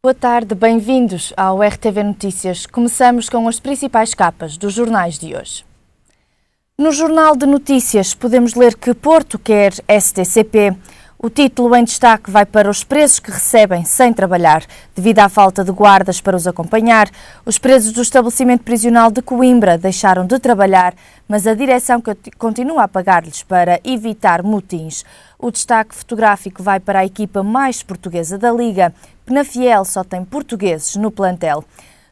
Boa tarde, bem-vindos ao RTV Notícias. Começamos com as principais capas dos jornais de hoje. No Jornal de Notícias podemos ler que Porto quer STCP. O título em destaque vai para os presos que recebem sem trabalhar. Devido à falta de guardas para os acompanhar, os presos do estabelecimento prisional de Coimbra deixaram de trabalhar, mas a direção continua a pagar-lhes para evitar motins. O destaque fotográfico vai para a equipa mais portuguesa da Liga. Penafiel só tem portugueses no plantel.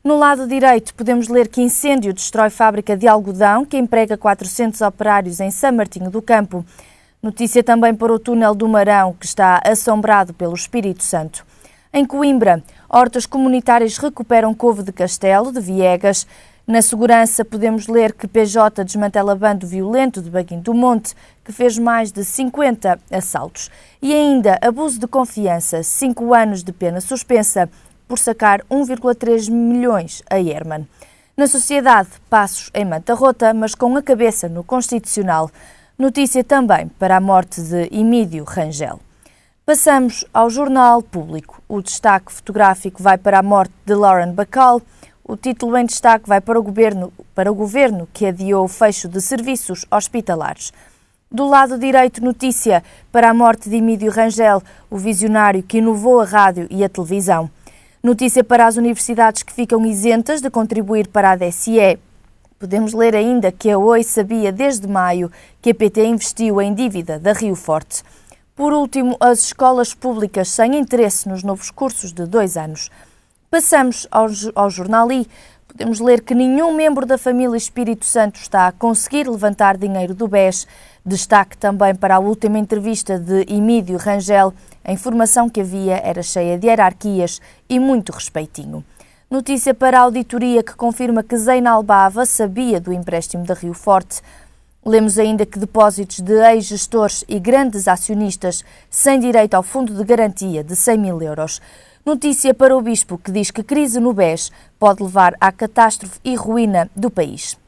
No lado direito podemos ler que incêndio destrói fábrica de algodão que emprega 400 operários em São Martinho do Campo. Notícia também para o túnel do Marão, que está assombrado pelo Espírito Santo. Em Coimbra, hortas comunitárias recuperam couve de Castelo, de Viegas. Na segurança, podemos ler que PJ desmantela bando violento de Baguinho do Monte, que fez mais de 50 assaltos. E ainda, abuso de confiança, 5 anos de pena suspensa, por sacar 1,3 milhões a Herman. Na sociedade, passos em manta rota, mas com a cabeça no Constitucional. Notícia também para a morte de Emílio Rangel. Passamos ao Jornal Público. O destaque fotográfico vai para a morte de Lauren Bacall. O título em destaque vai para o governo que adiou o fecho de serviços hospitalares. Do lado direito, notícia para a morte de Emílio Rangel, o visionário que inovou a rádio e a televisão. Notícia para as universidades que ficam isentas de contribuir para a DSE. Podemos ler ainda que a Oi sabia desde maio que a PT investiu em dívida da Rio Forte. Por último, as escolas públicas sem interesse nos novos cursos de 2 anos. Passamos ao Jornal I. Podemos ler que nenhum membro da família Espírito Santo está a conseguir levantar dinheiro do BES. Destaque também para a última entrevista de Emílio Rangel. A informação que havia era cheia de hierarquias e muito respeitinho. Notícia para a auditoria que confirma que Zeinal Bava sabia do empréstimo da Rio Forte. Lemos ainda que depósitos de ex-gestores e grandes acionistas sem direito ao fundo de garantia de 100 mil euros. Notícia para o Bispo que diz que crise no BES pode levar à catástrofe e ruína do país.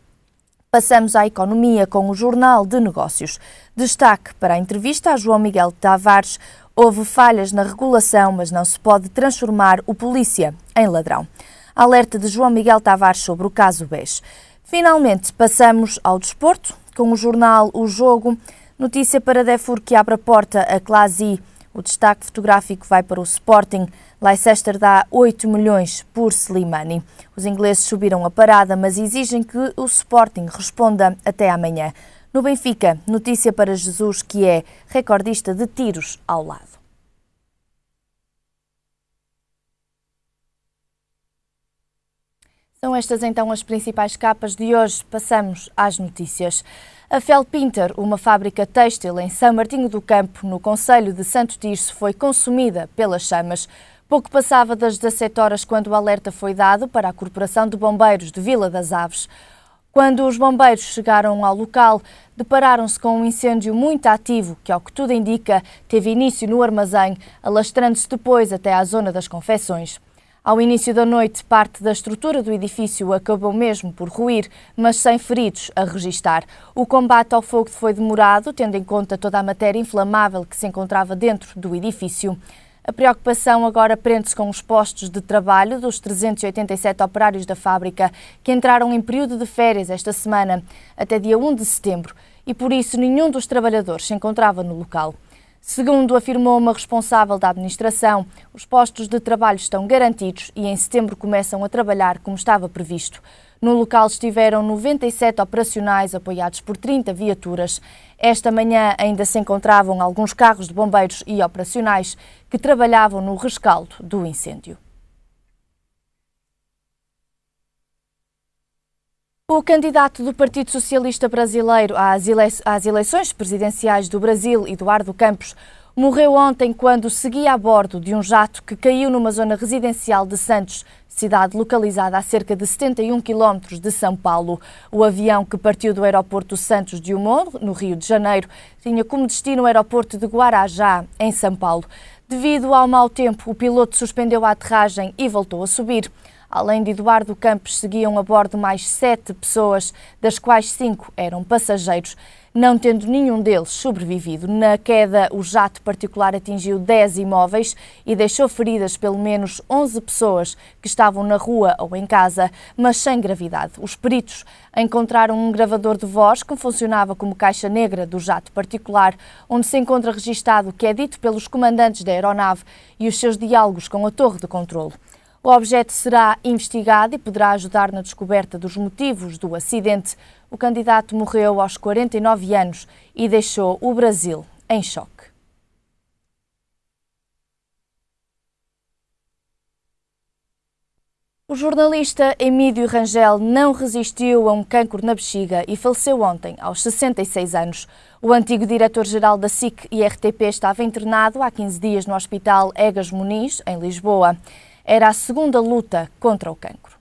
Passamos à economia com o Jornal de Negócios. Destaque para a entrevista a João Miguel Tavares. Houve falhas na regulação, mas não se pode transformar o polícia em ladrão. Alerta de João Miguel Tavares sobre o caso BES. Finalmente, passamos ao desporto, com o jornal O Jogo. Notícia para Defur que abre a porta a Classe I. O destaque fotográfico vai para o Sporting. Leicester dá 8 milhões por Slimani. Os ingleses subiram a parada, mas exigem que o Sporting responda até amanhã. No Benfica, notícia para Jesus, que é recordista de tiros ao lado. São estas então as principais capas de hoje. Passamos às notícias. A Felpinter, uma fábrica têxtil em São Martinho do Campo, no concelho de Santo Tirso, foi consumida pelas chamas. Pouco passava das 17 horas quando o alerta foi dado para a Corporação de Bombeiros de Vila das Aves. Quando os bombeiros chegaram ao local, depararam-se com um incêndio muito ativo, que, ao que tudo indica, teve início no armazém, alastrando-se depois até à zona das confecções. Ao início da noite, parte da estrutura do edifício acabou mesmo por ruir, mas sem feridos a registar. O combate ao fogo foi demorado, tendo em conta toda a matéria inflamável que se encontrava dentro do edifício. A preocupação agora prende-se com os postos de trabalho dos 387 operários da fábrica que entraram em período de férias esta semana, até dia 1 de setembro, e por isso nenhum dos trabalhadores se encontrava no local. Segundo afirmou uma responsável da administração, os postos de trabalho estão garantidos e em setembro começam a trabalhar como estava previsto. No local estiveram 97 operacionais apoiados por 30 viaturas. Esta manhã ainda se encontravam alguns carros de bombeiros e operacionais que trabalhavam no rescaldo do incêndio. O candidato do Partido Socialista Brasileiro às eleições presidenciais do Brasil, Eduardo Campos, morreu ontem quando seguia a bordo de um jato que caiu numa zona residencial de Santos, cidade localizada a cerca de 71 km de São Paulo. O avião que partiu do aeroporto Santos Dumont, no Rio de Janeiro, tinha como destino o aeroporto de Guarajá, em São Paulo. Devido ao mau tempo, o piloto suspendeu a aterragem e voltou a subir. Além de Eduardo Campos, seguiam a bordo mais 7 pessoas, das quais 5 eram passageiros, não tendo nenhum deles sobrevivido. Na queda, o jato particular atingiu 10 imóveis e deixou feridas pelo menos 11 pessoas que estavam na rua ou em casa, mas sem gravidade. Os peritos encontraram um gravador de voz que funcionava como caixa negra do jato particular, onde se encontra registado o que é dito pelos comandantes da aeronave e os seus diálogos com a torre de controlo. O objeto será investigado e poderá ajudar na descoberta dos motivos do acidente. O candidato morreu aos 49 anos e deixou o Brasil em choque. O jornalista Emílio Rangel não resistiu a um cancro na bexiga e faleceu ontem, aos 66 anos. O antigo diretor-geral da SIC e RTP estava internado há 15 dias no Hospital Egas Muniz, em Lisboa. Era a segunda luta contra o cancro.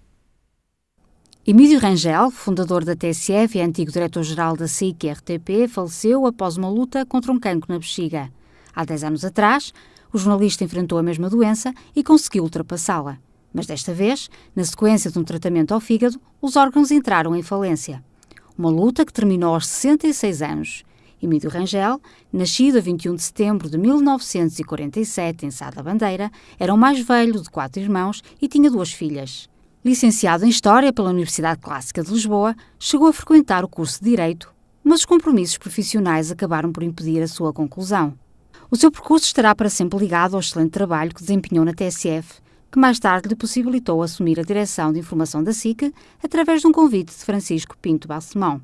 Emílio Rangel, fundador da TSF e antigo diretor-geral da SIC e RTP, faleceu após uma luta contra um cancro na bexiga. Há 10 anos atrás, o jornalista enfrentou a mesma doença e conseguiu ultrapassá-la. Mas desta vez, na sequência de um tratamento ao fígado, os órgãos entraram em falência. Uma luta que terminou aos 66 anos. Emílio Rangel, nascido a 21 de setembro de 1947 em Sá da Bandeira, era o mais velho de 4 irmãos e tinha 2 filhas. Licenciado em História pela Universidade Clássica de Lisboa, chegou a frequentar o curso de Direito, mas os compromissos profissionais acabaram por impedir a sua conclusão. O seu percurso estará para sempre ligado ao excelente trabalho que desempenhou na TSF, que mais tarde lhe possibilitou assumir a direção de informação da SIC através de um convite de Francisco Pinto Balsemão.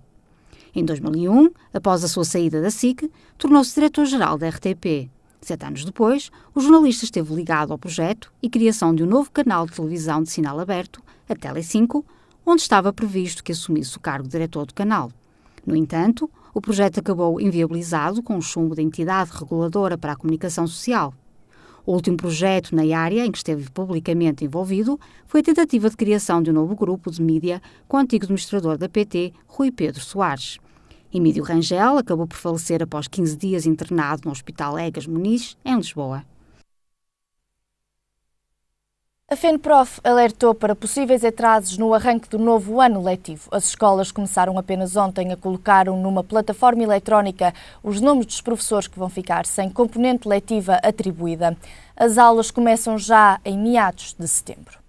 Em 2001, após a sua saída da SIC, tornou-se diretor-geral da RTP. 7 anos depois, o jornalista esteve ligado ao projeto e criação de um novo canal de televisão de sinal aberto, a Tele5, onde estava previsto que assumisse o cargo de diretor do canal. No entanto, o projeto acabou inviabilizado com o chumbo da entidade reguladora para a comunicação social. O último projeto na área em que esteve publicamente envolvido foi a tentativa de criação de um novo grupo de mídia com o antigo administrador da PT, Rui Pedro Soares. Emílio Rangel acabou por falecer após 15 dias internado no Hospital Egas Muniz, em Lisboa. A FENPROF alertou para possíveis atrasos no arranque do novo ano letivo. As escolas começaram apenas ontem a colocar numa plataforma eletrónica os nomes dos professores que vão ficar sem componente letiva atribuída. As aulas começam já em meados de setembro.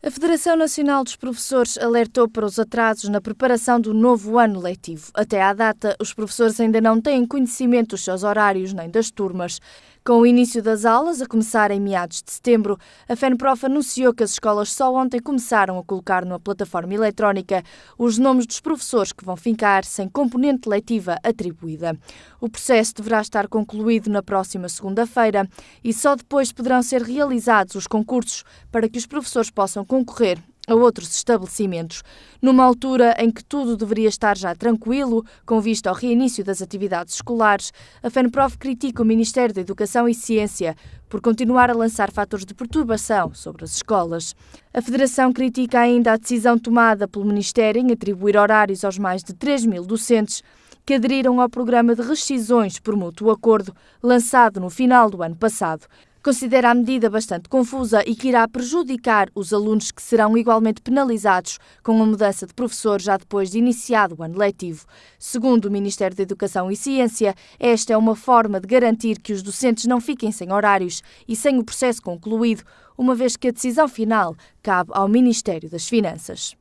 A Federação Nacional dos Professores alertou para os atrasos na preparação do novo ano letivo. Até à data, os professores ainda não têm conhecimento dos seus horários nem das turmas. Com o início das aulas, a começar em meados de setembro, a FENPROF anunciou que as escolas só ontem começaram a colocar na plataforma eletrónica os nomes dos professores que vão ficar sem componente letiva atribuída. O processo deverá estar concluído na próxima segunda-feira e só depois poderão ser realizados os concursos para que os professores possam concorrer a outros estabelecimentos. Numa altura em que tudo deveria estar já tranquilo, com vista ao reinício das atividades escolares, a FENPROF critica o Ministério da Educação e Ciência por continuar a lançar fatores de perturbação sobre as escolas. A Federação critica ainda a decisão tomada pelo Ministério em atribuir horários aos mais de 3.000 docentes que aderiram ao programa de rescisões por mútuo acordo, lançado no final do ano passado. Considera a medida bastante confusa e que irá prejudicar os alunos que serão igualmente penalizados com a mudança de professor já depois de iniciado o ano letivo. Segundo o Ministério da Educação e Ciência, esta é uma forma de garantir que os docentes não fiquem sem horários e sem o processo concluído, uma vez que a decisão final cabe ao Ministério das Finanças.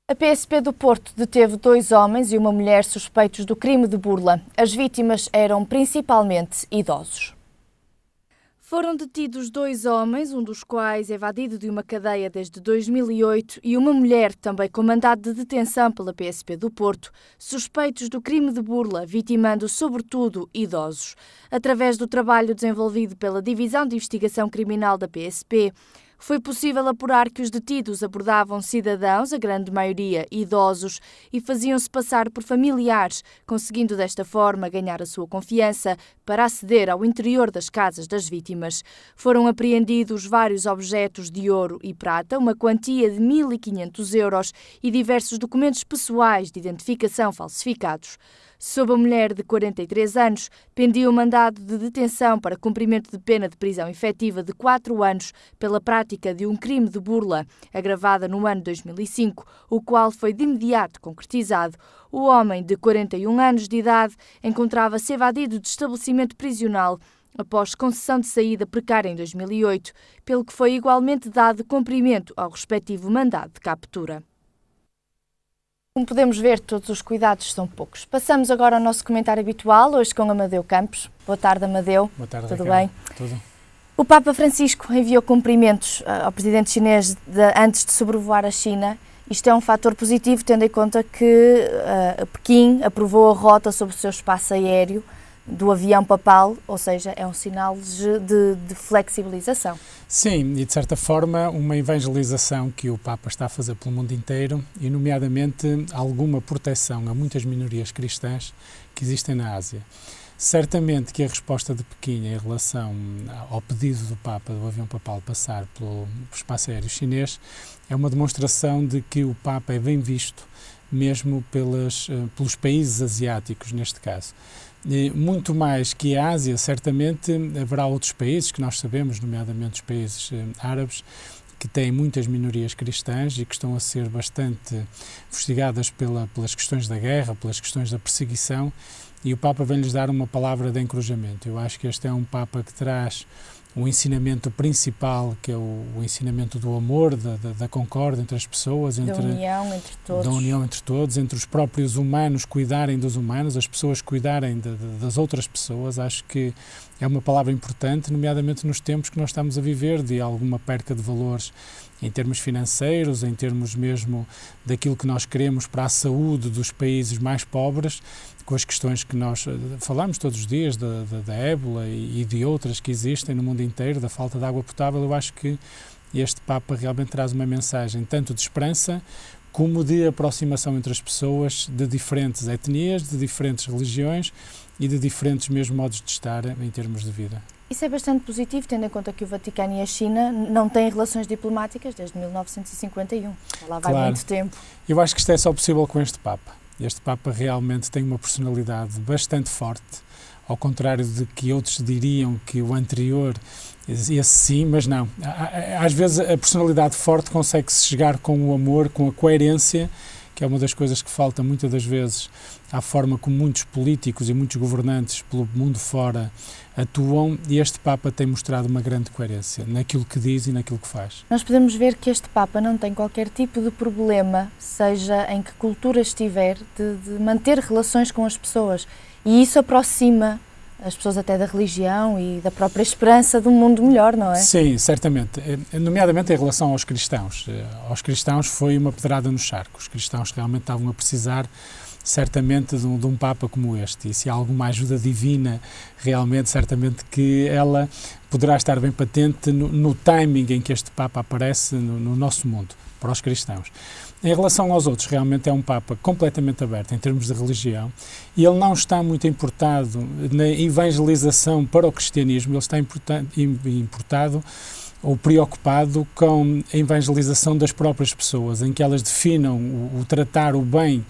A PSP do Porto deteve 2 homens e uma mulher suspeitos do crime de burla. As vítimas eram principalmente idosos. Foram detidos 2 homens, um dos quais evadido de uma cadeia desde 2008, e uma mulher, também com mandado de detenção pela PSP do Porto, suspeitos do crime de burla, vitimando sobretudo idosos. Através do trabalho desenvolvido pela Divisão de Investigação Criminal da PSP, foi possível apurar que os detidos abordavam cidadãos, a grande maioria idosos, e faziam-se passar por familiares, conseguindo desta forma ganhar a sua confiança para aceder ao interior das casas das vítimas. Foram apreendidos vários objetos de ouro e prata, uma quantia de 1.500 euros e diversos documentos pessoais de identificação falsificados. Sob a mulher de 43 anos, pendia o mandado de detenção para cumprimento de pena de prisão efetiva de 4 anos pela prática de um crime de burla, agravada no ano 2005, o qual foi de imediato concretizado. O homem, de 41 anos de idade, encontrava-se evadido de estabelecimento prisional após concessão de saída precária em 2008, pelo que foi igualmente dado cumprimento ao respectivo mandado de captura. Como podemos ver, todos os cuidados são poucos. Passamos agora ao nosso comentário habitual, hoje com Amadeu Campos. Boa tarde, Amadeu. Boa tarde, Tudo Raquel. bem? Tudo. O Papa Francisco enviou cumprimentos ao presidente chinês antes de sobrevoar a China. Isto é um fator positivo, tendo em conta que Pequim aprovou a rota sobre o seu espaço aéreo do avião papal, ou seja, é um sinal de flexibilização. Sim, e de certa forma uma evangelização que o Papa está a fazer pelo mundo inteiro e nomeadamente alguma proteção a muitas minorias cristãs que existem na Ásia. Certamente que a resposta de Pequim em relação ao pedido do Papa do avião papal passar pelo espaço aéreo chinês é uma demonstração de que o Papa é bem visto mesmo pelos países asiáticos neste caso. Muito mais que a Ásia, certamente haverá outros países que nós sabemos, nomeadamente os países árabes, que têm muitas minorias cristãs e que estão a ser bastante fustigadas pelas questões da guerra, pelas questões da perseguição, e o Papa vem-lhes dar uma palavra de encorajamento. Eu acho que este é um Papa que traz o ensinamento principal, que é o ensinamento do amor, da concórdia entre as pessoas, da união entre todos. Da união entre todos, entre os próprios humanos cuidarem dos humanos, as pessoas cuidarem das outras pessoas. Acho que é uma palavra importante, nomeadamente nos tempos que nós estamos a viver, de alguma perca de valores em termos financeiros, em termos mesmo daquilo que nós queremos para a saúde dos países mais pobres, com as questões que nós falamos todos os dias, da ébola e de outras que existem no mundo inteiro, da falta de água potável. Eu acho que este Papa realmente traz uma mensagem tanto de esperança como de aproximação entre as pessoas de diferentes etnias, de diferentes religiões e de diferentes mesmo modos de estar em termos de vida. Isso é bastante positivo, tendo em conta que o Vaticano e a China não têm relações diplomáticas desde 1951. Lá vai muito tempo. Eu acho que isto é só possível com este Papa. Este Papa realmente tem uma personalidade bastante forte, ao contrário de que outros diriam que o anterior, esse sim, mas não. Às vezes a personalidade forte consegue-se chegar com o amor, com a coerência, que é uma das coisas que falta muitas das vezes à forma como muitos políticos e muitos governantes pelo mundo fora atuam, e este Papa tem mostrado uma grande coerência naquilo que diz e naquilo que faz. Nós podemos ver que este Papa não tem qualquer tipo de problema, seja em que cultura estiver, de manter relações com as pessoas, e isso aproxima as pessoas até da religião e da própria esperança de um mundo melhor, não é? Sim, certamente. Nomeadamente em relação aos cristãos. Aos cristãos foi uma pedrada no charco. Os cristãos realmente estavam a precisar certamente de um Papa como este, e se há alguma ajuda divina, realmente, certamente que ela poderá estar bem patente no timing em que este Papa aparece no nosso mundo, para os cristãos. Em relação aos outros, realmente é um Papa completamente aberto em termos de religião, e ele não está muito importado na evangelização para o cristianismo, ele está importado ou preocupado com a evangelização das próprias pessoas, em que elas definam o tratar o bem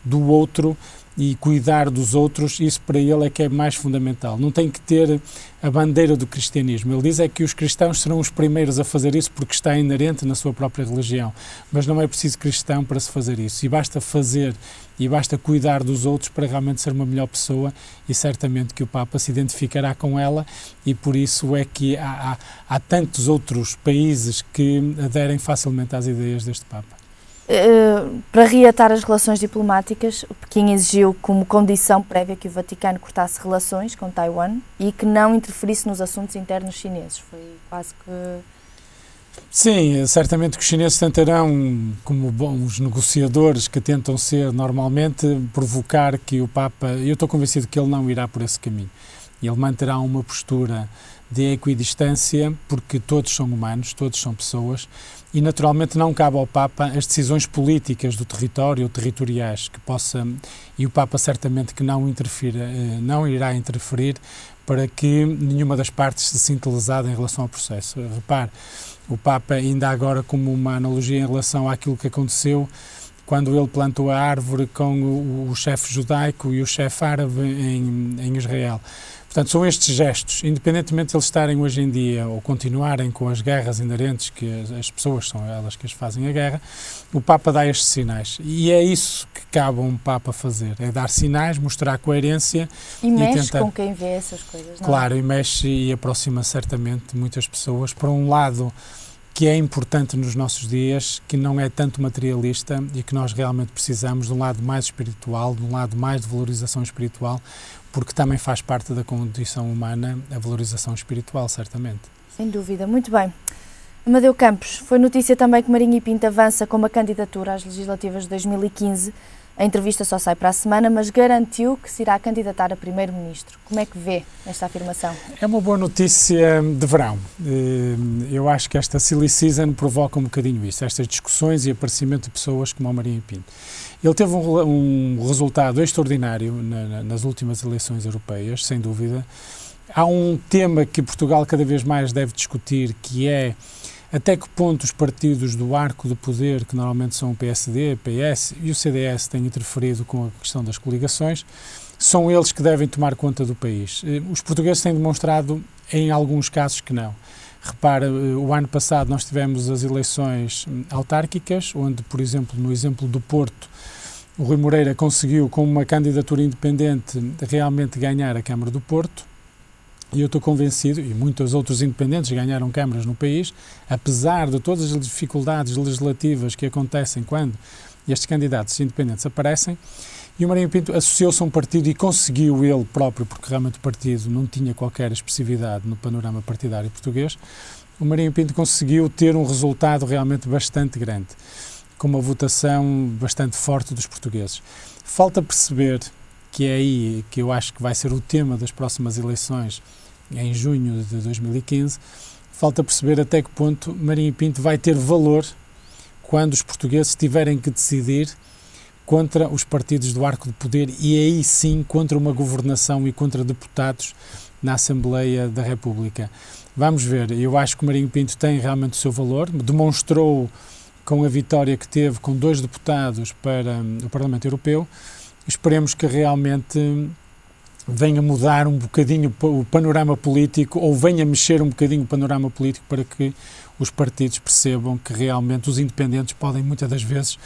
do outro e cuidar dos outros. Isso para ele é que é mais fundamental. Não tem que ter a bandeira do cristianismo. Ele diz é que os cristãos serão os primeiros a fazer isso porque está inerente na sua própria religião, mas não é preciso cristão para se fazer isso, e basta fazer e basta cuidar dos outros para realmente ser uma melhor pessoa, e certamente que o Papa se identificará com ela, e por isso é que há tantos outros países que aderem facilmente às ideias deste Papa. Para reatar as relações diplomáticas, Pequim exigiu como condição prévia que o Vaticano cortasse relações com Taiwan e que não interferisse nos assuntos internos chineses. Foi quase que... Sim, certamente que os chineses tentarão, como bons negociadores que tentam ser normalmente, provocar que o Papa... Eu estou convencido que ele não irá por esse caminho. Ele manterá uma postura de equidistância, porque todos são humanos, todos são pessoas, e naturalmente não cabe ao Papa as decisões políticas do território ou territoriais que possa, e o Papa certamente que não irá interferir para que nenhuma das partes se sinta lesada em relação ao processo. Repare, o Papa ainda agora, como uma analogia em relação àquilo que aconteceu quando ele plantou a árvore com o chefe judaico e o chefe árabe em Israel. Portanto, são estes gestos, independentemente de eles estarem hoje em dia ou continuarem com as guerras inerentes, que as pessoas são elas que as fazem a guerra, o Papa dá estes sinais. E é isso que cabe a um Papa fazer, é dar sinais, mostrar coerência. E mexe com quem vê essas coisas, não é? Claro, e mexe e aproxima certamente muitas pessoas para um lado que é importante nos nossos dias, que não é tanto materialista e que nós realmente precisamos de um lado mais espiritual, de um lado mais de valorização espiritual, porque também faz parte da condição humana a valorização espiritual, certamente. Sem dúvida, muito bem. Amadeu Campos, foi notícia também que Marinho e Pinto avança com uma candidatura às legislativas de 2015. A entrevista só sai para a semana, mas garantiu que se irá candidatar a primeiro-ministro. Como é que vê esta afirmação? É uma boa notícia de verão. Eu acho que esta silly season provoca um bocadinho isso, estas discussões e aparecimento de pessoas como o Marinho e Pinto. Ele teve um resultado extraordinário nas últimas eleições europeias, sem dúvida. Há um tema que Portugal cada vez mais deve discutir, que é até que ponto os partidos do arco do poder, que normalmente são o PSD, o PS e o CDS, têm interferido com a questão das coligações, são eles que devem tomar conta do país. Os portugueses têm demonstrado, em alguns casos, que não. Repara, o ano passado nós tivemos as eleições autárquicas, onde, por exemplo, no exemplo do Porto, o Rui Moreira conseguiu, com uma candidatura independente, realmente ganhar a Câmara do Porto. E eu estou convencido, e muitos outros independentes ganharam câmaras no país, apesar de todas as dificuldades legislativas que acontecem quando estes candidatos independentes aparecem, e o Marinho Pinto associou-se a um partido e conseguiu ele próprio, porque realmente o partido não tinha qualquer expressividade no panorama partidário português, o Marinho Pinto conseguiu ter um resultado realmente bastante grande, com uma votação bastante forte dos portugueses. Falta perceber, que é aí que eu acho que vai ser o tema das próximas eleições, em junho de 2015, falta perceber até que ponto Marinho Pinto vai ter valor quando os portugueses tiverem que decidir contra os partidos do arco de poder e aí sim contra uma governação e contra deputados na Assembleia da República. Vamos ver, eu acho que o Marinho Pinto tem realmente o seu valor, demonstrou com a vitória que teve com 2 deputados para o Parlamento Europeu. Esperemos que realmente venha mudar um bocadinho o panorama político ou venha mexer um bocadinho o panorama político para que os partidos percebam que realmente os independentes podem muitas das vezes,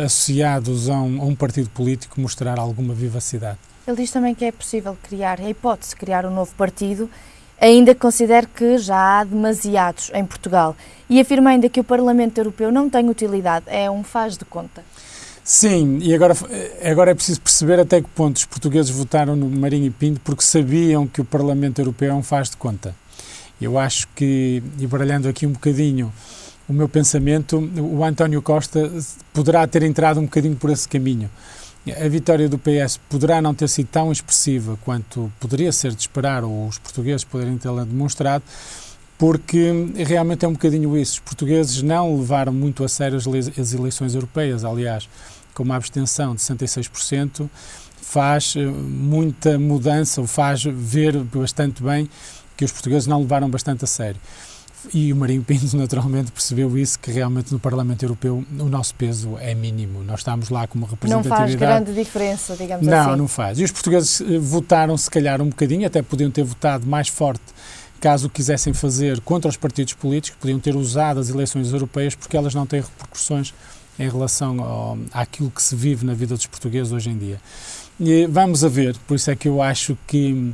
associados a um partido político, mostrar alguma vivacidade. Ele diz também que é possível criar, é hipótese de criar um novo partido, ainda que considere que já há demasiados em Portugal. E afirma ainda que o Parlamento Europeu não tem utilidade, é um faz de conta. Sim, e agora é preciso perceber até que ponto os portugueses votaram no Marinho e Pinto porque sabiam que o Parlamento Europeu é um faz de conta. Eu acho que, e baralhando aqui um bocadinho o meu pensamento, o António Costa poderá ter entrado um bocadinho por esse caminho. A vitória do PS poderá não ter sido tão expressiva quanto poderia ser de esperar, ou os portugueses poderem tê-la demonstrado, porque realmente é um bocadinho isso. Os portugueses não levaram muito a sério as eleições europeias, aliás, com uma abstenção de 66%, faz muita mudança, ou faz ver bastante bem que os portugueses não levaram bastante a sério. E o Marinho Pinto naturalmente percebeu isso, que realmente no Parlamento Europeu o nosso peso é mínimo. Nós estamos lá com uma representatividade... Não faz grande diferença, digamos assim. Não, não faz. E os portugueses votaram se calhar um bocadinho, até podiam ter votado mais forte caso quisessem fazer contra os partidos políticos, podiam ter usado as eleições europeias porque elas não têm repercussões em relação àquilo que se vive na vida dos portugueses hoje em dia. E vamos a ver, por isso é que eu acho que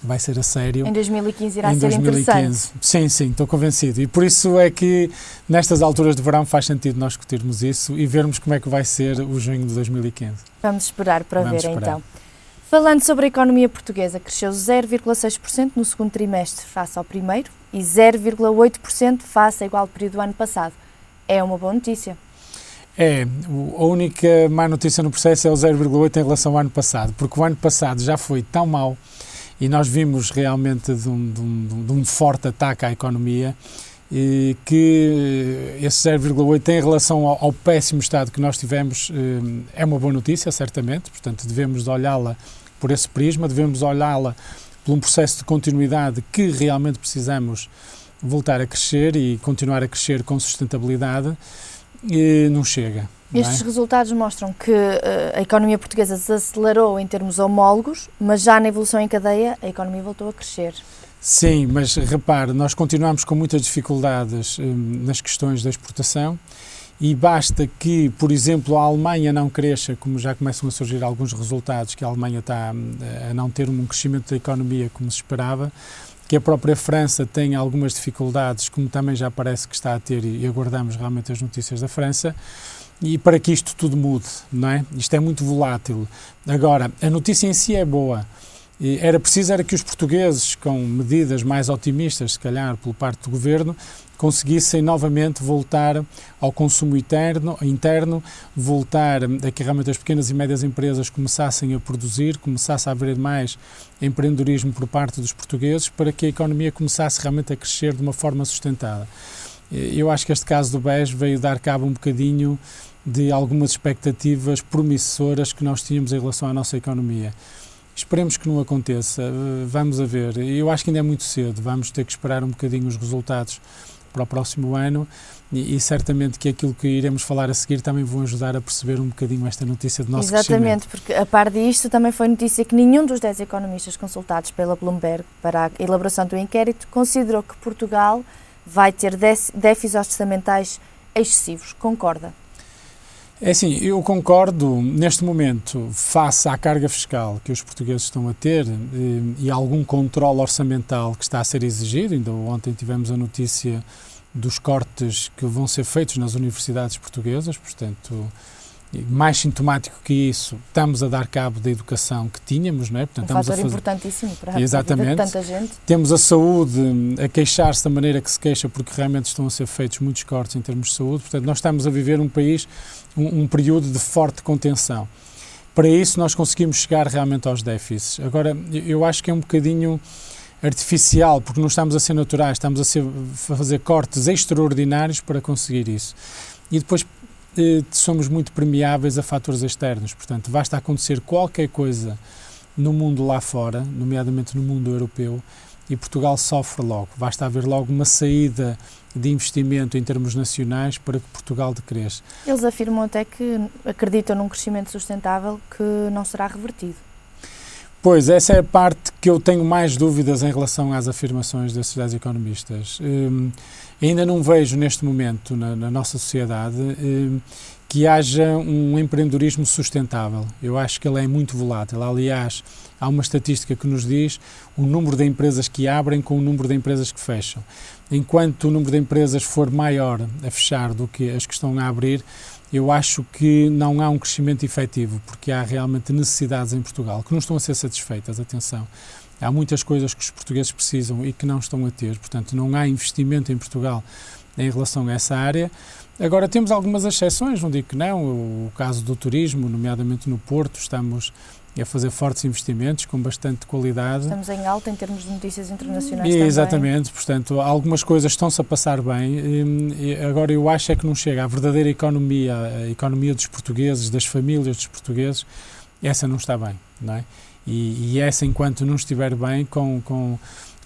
vai ser a sério. Em 2015 irá ser interessante. Sim, estou convencido. E por isso é que nestas alturas de verão faz sentido nós discutirmos isso e vermos como é que vai ser o junho de 2015. Vamos esperar para ver então. Falando sobre a economia portuguesa, cresceu 0,6% no segundo trimestre face ao primeiro e 0,8% face ao igual período do ano passado. É uma boa notícia. É, a única má notícia no processo é o 0,8% em relação ao ano passado, porque o ano passado já foi tão mau e nós vimos realmente de um forte ataque à economia e que esse 0,8% em relação ao péssimo estado que nós tivemos é uma boa notícia, certamente, portanto devemos olhá-la por esse prisma, devemos olhá-la por um processo de continuidade que realmente precisamos voltar a crescer e continuar a crescer com sustentabilidade. não chega. Estes resultados mostram que a economia portuguesa desacelerou em termos homólogos, mas já na evolução em cadeia a economia voltou a crescer. Sim, mas repare, nós continuamos com muitas dificuldades nas questões da exportação e basta que, por exemplo, a Alemanha não cresça, como já começam a surgir alguns resultados, que a Alemanha está a não ter um crescimento da economia como se esperava, que a própria França tem algumas dificuldades, como também já parece que está a ter, e aguardamos realmente as notícias da França, e para que isto tudo mude, não é? Isto é muito volátil. Agora, a notícia em si é boa. Era preciso que os portugueses, com medidas mais otimistas, se calhar, por parte do Governo, conseguissem novamente voltar ao consumo interno, voltar a que realmente as pequenas e médias empresas começassem a produzir, começasse a haver mais empreendedorismo por parte dos portugueses, para que a economia começasse realmente a crescer de uma forma sustentada. Eu acho que este caso do BES veio dar cabo um bocadinho de algumas expectativas promissoras que nós tínhamos em relação à nossa economia. Esperemos que não aconteça, vamos a ver. Eu acho que ainda é muito cedo, vamos ter que esperar um bocadinho os resultados para o próximo ano e certamente que aquilo que iremos falar a seguir também vão ajudar a perceber um bocadinho esta notícia do nosso Exatamente, crescimento. porque a par disto também foi notícia que nenhum dos 10 economistas consultados pela Bloomberg para a elaboração do inquérito considerou que Portugal vai ter déficits orçamentais excessivos. Concorda? É assim, eu concordo, neste momento, face à carga fiscal que os portugueses estão a ter e algum controle orçamental que está a ser exigido, ainda ontem tivemos a notícia dos cortes que vão ser feitos nas universidades portuguesas, portanto, mais sintomático que isso, estamos a dar cabo da educação que tínhamos, não é? Portanto, Um fator importantíssimo para a vida de tanta gente. Temos a saúde a queixar-se da maneira que se queixa, porque realmente estão a ser feitos muitos cortes em termos de saúde, portanto, nós estamos a viver um período de forte contenção. Para isso, nós conseguimos chegar realmente aos déficits. Agora, eu acho que é um bocadinho artificial, porque não estamos a ser naturais, estamos a fazer cortes extraordinários para conseguir isso. E depois somos muito permeáveis a fatores externos, portanto, basta acontecer qualquer coisa no mundo lá fora, nomeadamente no mundo europeu, e Portugal sofre logo. Basta haver logo uma saída de investimento em termos nacionais para que Portugal decresça. Eles afirmam até que acreditam num crescimento sustentável que não será revertido. Pois, essa é a parte que eu tenho mais dúvidas em relação às afirmações desses 10 economistas. Ainda não vejo neste momento na nossa sociedade que haja um empreendedorismo sustentável. Eu acho que ele é muito volátil. Aliás, há uma estatística que nos diz o número de empresas que abrem com o número de empresas que fecham. Enquanto o número de empresas for maior a fechar do que as que estão a abrir, eu acho que não há um crescimento efetivo, porque há realmente necessidades em Portugal que não estão a ser satisfeitas, atenção. Há muitas coisas que os portugueses precisam e que não estão a ter, portanto não há investimento em Portugal em relação a essa área. Agora temos algumas exceções, não digo que não, o caso do turismo, nomeadamente no Porto, estamos a fazer fortes investimentos com bastante qualidade. Estamos em alta em termos de notícias internacionais também. Exatamente, portanto, algumas coisas estão-se a passar bem, agora eu acho é que não chega. A verdadeira economia, a economia dos portugueses, das famílias dos portugueses, essa não está bem, não é? E essa, enquanto não estiver bem, com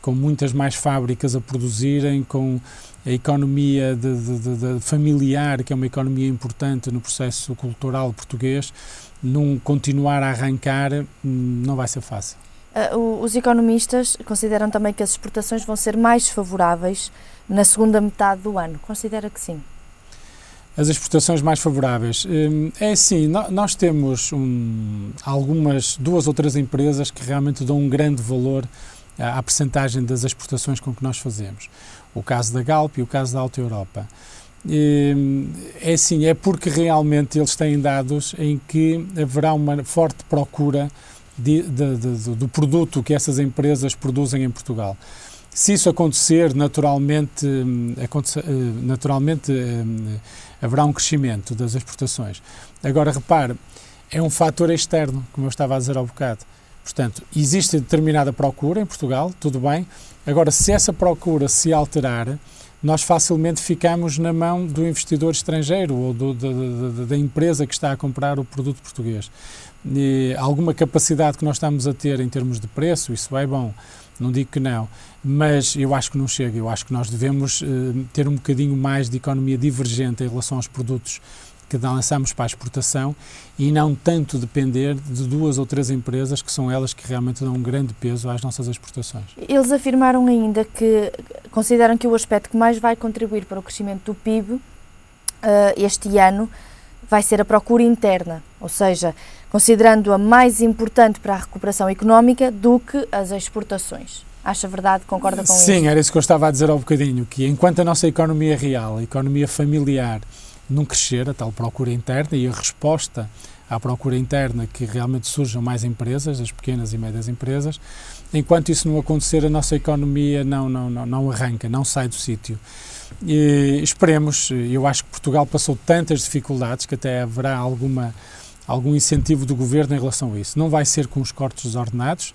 muitas mais fábricas a produzirem, com a economia de familiar, que é uma economia importante no processo cultural português, não continuar a arrancar, não vai ser fácil. Os economistas consideram também que as exportações vão ser mais favoráveis na segunda metade do ano. Considera que sim? As exportações mais favoráveis. É assim, nós temos duas ou três empresas que realmente dão um grande valor à percentagem das exportações com que nós fazemos. O caso da Galp e o caso da Alta Europa. É assim, é porque realmente eles têm dados em que haverá uma forte procura do produto que essas empresas produzem em Portugal. Se isso acontecer, naturalmente haverá um crescimento das exportações. Agora, repare, é um fator externo, como eu estava a dizer há bocado. Portanto, existe determinada procura em Portugal, tudo bem. Agora, se essa procura se alterar, nós facilmente ficamos na mão do investidor estrangeiro ou da empresa que está a comprar o produto português. E alguma capacidade que nós estamos a ter em termos de preço, isso é bom. não digo que não, mas eu acho que não chega. Eu acho que nós devemos ter um bocadinho mais de economia divergente em relação aos produtos que lançamos para a exportação e não tanto depender de 2 ou 3 empresas que são elas que realmente dão um grande peso às nossas exportações. Eles afirmaram ainda que consideram que o aspecto que mais vai contribuir para o crescimento do PIB este ano vai ser a procura interna, ou seja, considerando-a mais importante para a recuperação económica do que as exportações. Acha verdade? Concorda com isso? Sim, era isso que eu estava a dizer há um bocadinho, que enquanto a nossa economia real, a economia familiar, não crescer, a tal procura interna e a resposta à procura interna que realmente surjam mais empresas, as pequenas e médias empresas, enquanto isso não acontecer, a nossa economia não arranca, não sai do sítio. E esperemos, eu acho que Portugal passou tantas dificuldades que até haverá algum incentivo do Governo em relação a isso. Não vai ser com os cortes dos ordenados.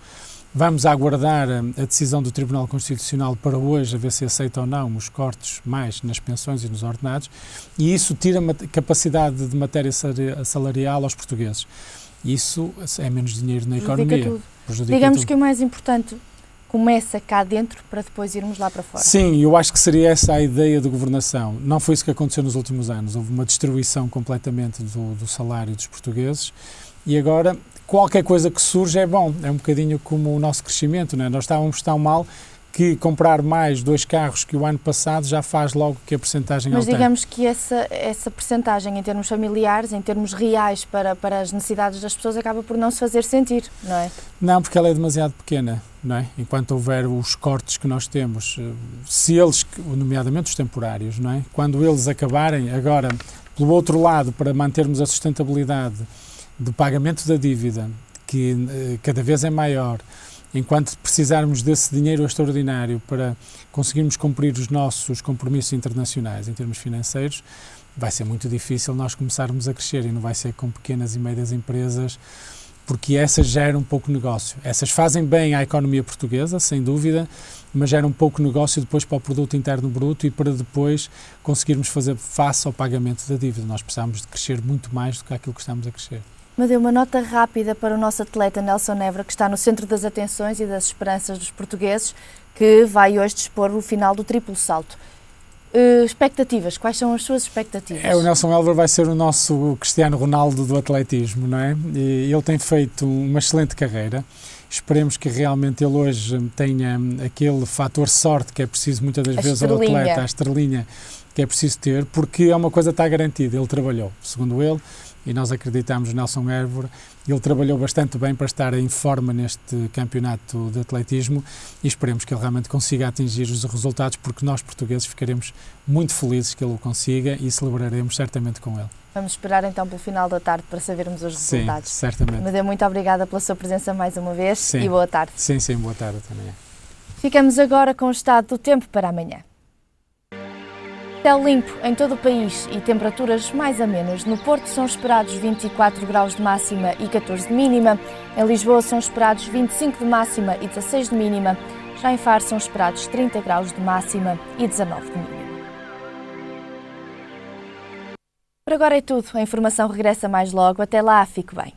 Vamos aguardar a decisão do Tribunal Constitucional para hoje, a ver se aceita ou não os cortes mais nas pensões e nos ordenados, e isso tira capacidade de matéria salarial aos portugueses. Isso é menos dinheiro na economia. Digamos que o mais importante começa cá dentro para depois irmos lá para fora. Sim, eu acho que seria essa a ideia de governação. Não foi isso que aconteceu nos últimos anos. Houve uma destruição completamente do salário dos portugueses e agora qualquer coisa que surge é bom. É um bocadinho como o nosso crescimento, não é? Nós estávamos tão mal que comprar mais 2 carros que o ano passado já faz logo que a percentagem Mas altere. digamos que essa percentagem em termos familiares, em termos reais para as necessidades das pessoas acaba por não se fazer sentir, não é? Não, porque ela é demasiado pequena, não é? Enquanto houver os cortes que nós temos, se eles, nomeadamente os temporários, não é? Quando eles acabarem, agora, pelo outro lado, para mantermos a sustentabilidade do pagamento da dívida, que cada vez é maior, enquanto precisarmos desse dinheiro extraordinário para conseguirmos cumprir os nossos compromissos internacionais em termos financeiros, vai ser muito difícil nós começarmos a crescer e não vai ser com pequenas e médias empresas, porque essas geram pouco negócio. Essas fazem bem à economia portuguesa, sem dúvida, mas geram pouco negócio depois para o produto interno bruto e para depois conseguirmos fazer face ao pagamento da dívida. Nós precisamos de crescer muito mais do que aquilo que estamos a crescer. Me deu uma nota rápida para o nosso atleta Nelson Évora, que está no centro das atenções e das esperanças dos portugueses, que vai hoje dispor o final do triplo salto. Expectativas, quais são as suas expectativas? O Nelson Évora vai ser o nosso Cristiano Ronaldo do atletismo, não é? E ele tem feito uma excelente carreira. Esperemos que realmente ele hoje tenha aquele fator sorte que é preciso muitas das vezes ao atleta, a estrelinha que é preciso ter, porque é uma coisa que está garantida. Ele trabalhou, segundo ele, e nós acreditamos no Nelson Évora. Ele trabalhou bastante bem para estar em forma neste campeonato de atletismo e esperemos que ele realmente consiga atingir os resultados, porque nós portugueses ficaremos muito felizes que ele o consiga e celebraremos certamente com ele. Vamos esperar então pelo final da tarde para sabermos os resultados. Sim, certamente. Medeu, muito obrigada pela sua presença mais uma vez. Sim. E boa tarde. Sim, boa tarde também. Ficamos agora com o estado do tempo para amanhã. Céu limpo em todo o país e temperaturas mais amenas. No Porto são esperados 24 graus de máxima e 14 de mínima. Em Lisboa são esperados 25 de máxima e 16 de mínima. Já em Faro são esperados 30 graus de máxima e 19 de mínima. Por agora é tudo. A informação regressa mais logo. Até lá, fique bem.